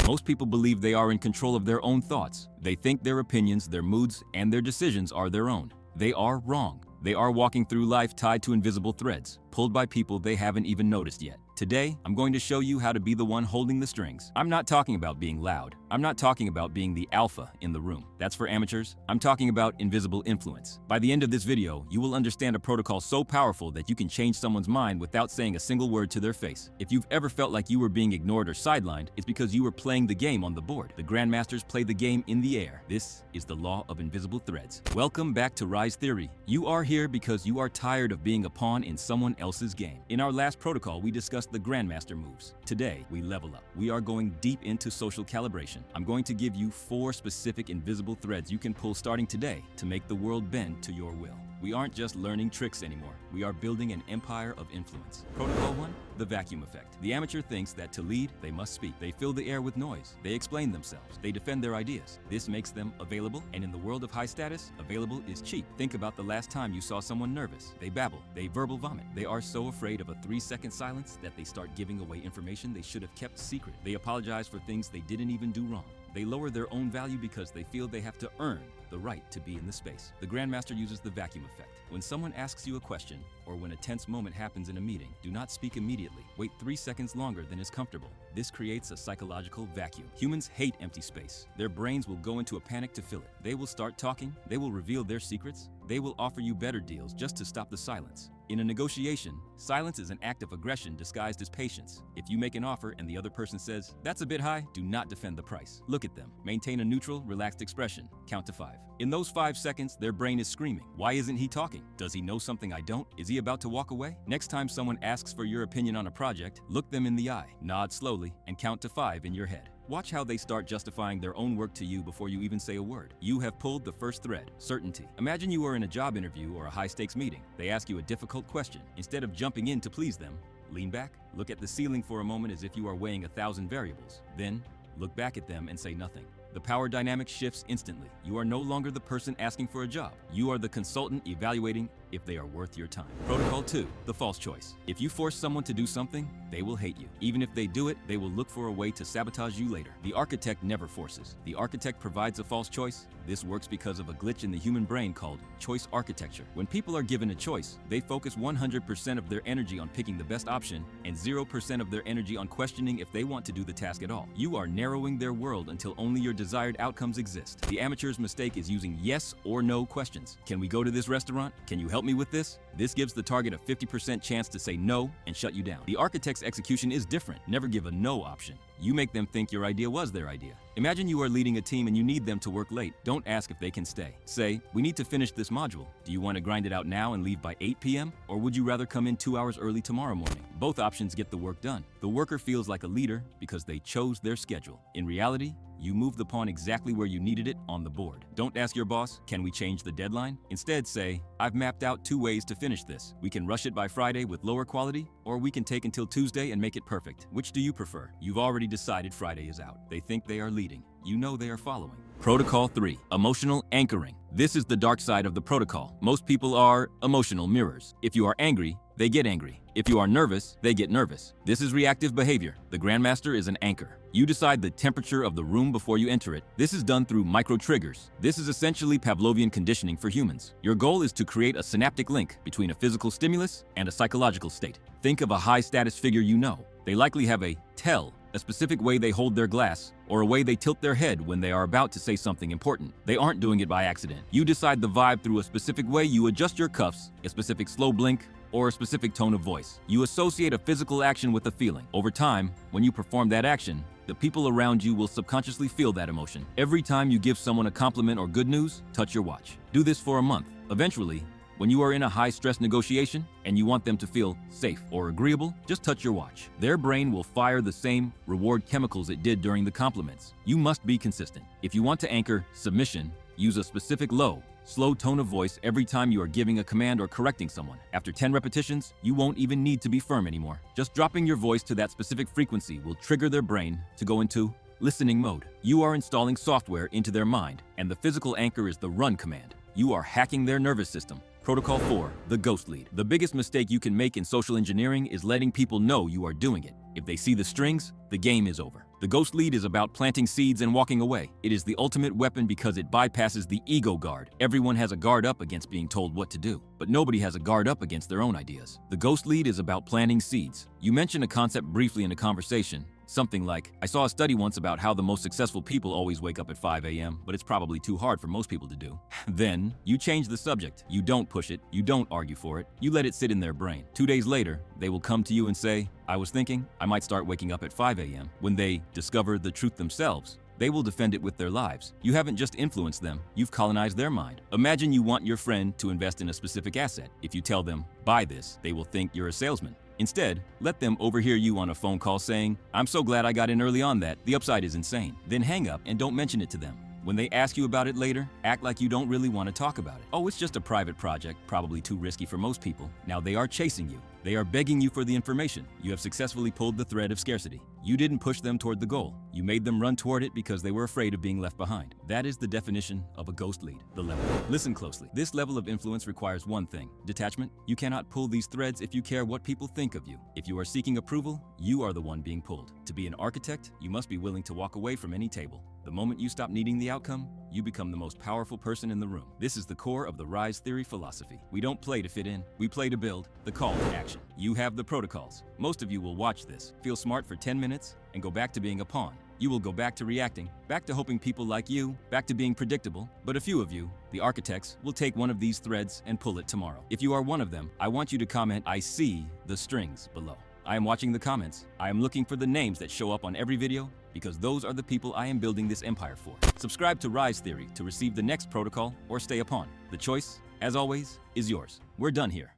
Most people believe they are in control of their own thoughts. They think their opinions, their moods, and their decisions are their own. They are wrong. They are walking through life tied to invisible threads, pulled by people they haven't even noticed yet. Today, I'm going to show you how to be the one holding the strings. I'm not talking about being loud. I'm not talking about being the alpha in the room. That's for amateurs. I'm talking about invisible influence. By the end of this video, you will understand a protocol so powerful that you can change someone's mind without saying a single word to their face. If you've ever felt like you were being ignored or sidelined, it's because you were playing the game on the board. The Grandmasters play the game in the air. This is the law of invisible threads. Welcome back to Rise Theory. You are here because you are tired of being a pawn in someone else's game. In our last protocol, we discussed the Grandmaster moves. Today, we level up. We are going deep into social calibration. I'm going to give you 4 specific invisible threads you can pull starting today to make the world bend to your will. We aren't just learning tricks anymore. We are building an empire of influence. Protocol 1, the vacuum effect. The amateur thinks that to lead, they must speak. They fill the air with noise. They explain themselves. They defend their ideas. This makes them available, and in the world of high status, available is cheap. Think about the last time you saw someone nervous. They babble. They verbal vomit. They are so afraid of a 3-second silence that they start giving away information they should have kept secret. They apologize for things they didn't even do wrong. They lower their own value because they feel they have to earn the right to be in the space. The Grandmaster uses the vacuum effect. When someone asks you a question, or when a tense moment happens in a meeting, do not speak immediately. Wait 3 seconds longer than is comfortable. This creates a psychological vacuum. Humans hate empty space. Their brains will go into a panic to fill it. They will start talking. They will reveal their secrets. They will offer you better deals just to stop the silence. In a negotiation, silence is an act of aggression disguised as patience. If you make an offer and the other person says, "That's a bit high," do not defend the price. Look at them. Maintain a neutral, relaxed expression. Count to 5. In those 5 seconds, their brain is screaming. Why isn't he talking? Does he know something I don't? Is he about to walk away? Next time someone asks for your opinion on a project, look them in the eye, nod slowly, and count to 5 in your head. Watch how they start justifying their own work to you before you even say a word. You have pulled the first thread, certainty. Imagine you are in a job interview or a high-stakes meeting. They ask you a difficult question. Instead of jumping in to please them, lean back, look at the ceiling for a moment as if you are weighing 1,000 variables. Then, look back at them and say nothing. The power dynamic shifts instantly. You are no longer the person asking for a job. You are the consultant evaluating if they are worth your time. Protocol 2, the false choice. If you force someone to do something, they will hate you. Even if they do it, they will look for a way to sabotage you later. The architect never forces. The architect provides a false choice. This works because of a glitch in the human brain called choice architecture. When people are given a choice, they focus 100% of their energy on picking the best option and 0% of their energy on questioning if they want to do the task at all. You are narrowing their world until only your desired outcomes exist. The amateur's mistake is using yes or no questions. Can we go to this restaurant? Can you help me with this? This gives the target a 50% chance to say no and shut you down. The architect's execution is different. Never give a no option. You make them think your idea was their idea. Imagine you are leading a team and you need them to work late. Don't ask if they can stay. Say, "We need to finish this module. Do you want to grind it out now and leave by 8 p.m.? Or would you rather come in 2 hours early tomorrow morning?" Both options get the work done. The worker feels like a leader because they chose their schedule. In reality, you move the pawn exactly where you needed it on the board. Don't ask your boss, "Can we change the deadline?" Instead say, "I've mapped out 2 ways to finish this. We can rush it by Friday with lower quality, or we can take until Tuesday and make it perfect. Which do you prefer?" You've already decided Friday is out. They think they are leading. You know they are following. Protocol 3, emotional anchoring. This is the dark side of the protocol. Most people are emotional mirrors. If you are angry, they get angry. If you are nervous, they get nervous. This is reactive behavior. The Grandmaster is an anchor. You decide the temperature of the room before you enter it. This is done through micro-triggers. This is essentially Pavlovian conditioning for humans. Your goal is to create a synaptic link between a physical stimulus and a psychological state. Think of a high-status figure you know. They likely have a tell, a specific way they hold their glass, or a way they tilt their head when they are about to say something important. They aren't doing it by accident. You decide the vibe through a specific way. You adjust your cuffs, a specific slow blink, or a specific tone of voice. You associate a physical action with a feeling. Over time, when you perform that action, the people around you will subconsciously feel that emotion. Every time you give someone a compliment or good news, touch your watch. Do this for a month. Eventually, when you are in a high-stress negotiation and you want them to feel safe or agreeable, just touch your watch. Their brain will fire the same reward chemicals it did during the compliments. You must be consistent. If you want to anchor submission, use a specific low, slow tone of voice every time you are giving a command or correcting someone. After 10 repetitions, you won't even need to be firm anymore. Just dropping your voice to that specific frequency will trigger their brain to go into listening mode. You are installing software into their mind, and the physical anchor is the run command. You are hacking their nervous system. Protocol 4, the ghost lead. The biggest mistake you can make in social engineering is letting people know you are doing it. If they see the strings, the game is over. The ghost lead is about planting seeds and walking away. It is the ultimate weapon because it bypasses the ego guard. Everyone has a guard up against being told what to do, but nobody has a guard up against their own ideas. The ghost lead is about planting seeds. You mention a concept briefly in a conversation, something like, I saw a study once about how the most successful people always wake up at 5 a.m., but it's probably too hard for most people to do. Then, you change the subject. You don't push it. You don't argue for it. You let it sit in their brain. 2 days later, they will come to you and say, I was thinking I might start waking up at 5 a.m. When they discover the truth themselves, they will defend it with their lives. You haven't just influenced them, you've colonized their mind. Imagine you want your friend to invest in a specific asset. If you tell them, buy this, they will think you're a salesman. Instead, let them overhear you on a phone call saying, I'm so glad I got in early on that, the upside is insane. Then hang up and don't mention it to them. When they ask you about it later, act like you don't really want to talk about it. Oh, it's just a private project, probably too risky for most people. Now they are chasing you. They are begging you for the information. You have successfully pulled the thread of scarcity. You didn't push them toward the goal. You made them run toward it because they were afraid of being left behind. That is the definition of a ghost lead, the level. Listen closely. This level of influence requires one thing, detachment. You cannot pull these threads if you care what people think of you. If you are seeking approval, you are the one being pulled. To be an architect, you must be willing to walk away from any table. The moment you stop needing the outcome, you become the most powerful person in the room. This is the core of the Rise Theory philosophy. We don't play to fit in, we play to build. The call to action. You have the protocols. Most of you will watch this, feel smart for 10 minutes, and go back to being a pawn. You will go back to reacting, back to hoping people like you, back to being predictable. But a few of you, the architects, will take one of these threads and pull it tomorrow. If you are one of them, I want you to comment, I see the strings below. I am watching the comments. I am looking for the names that show up on every video because those are the people I am building this empire for. Subscribe to Rise Theory to receive the next protocol or stay a pawn. The choice, as always, is yours. We're done here.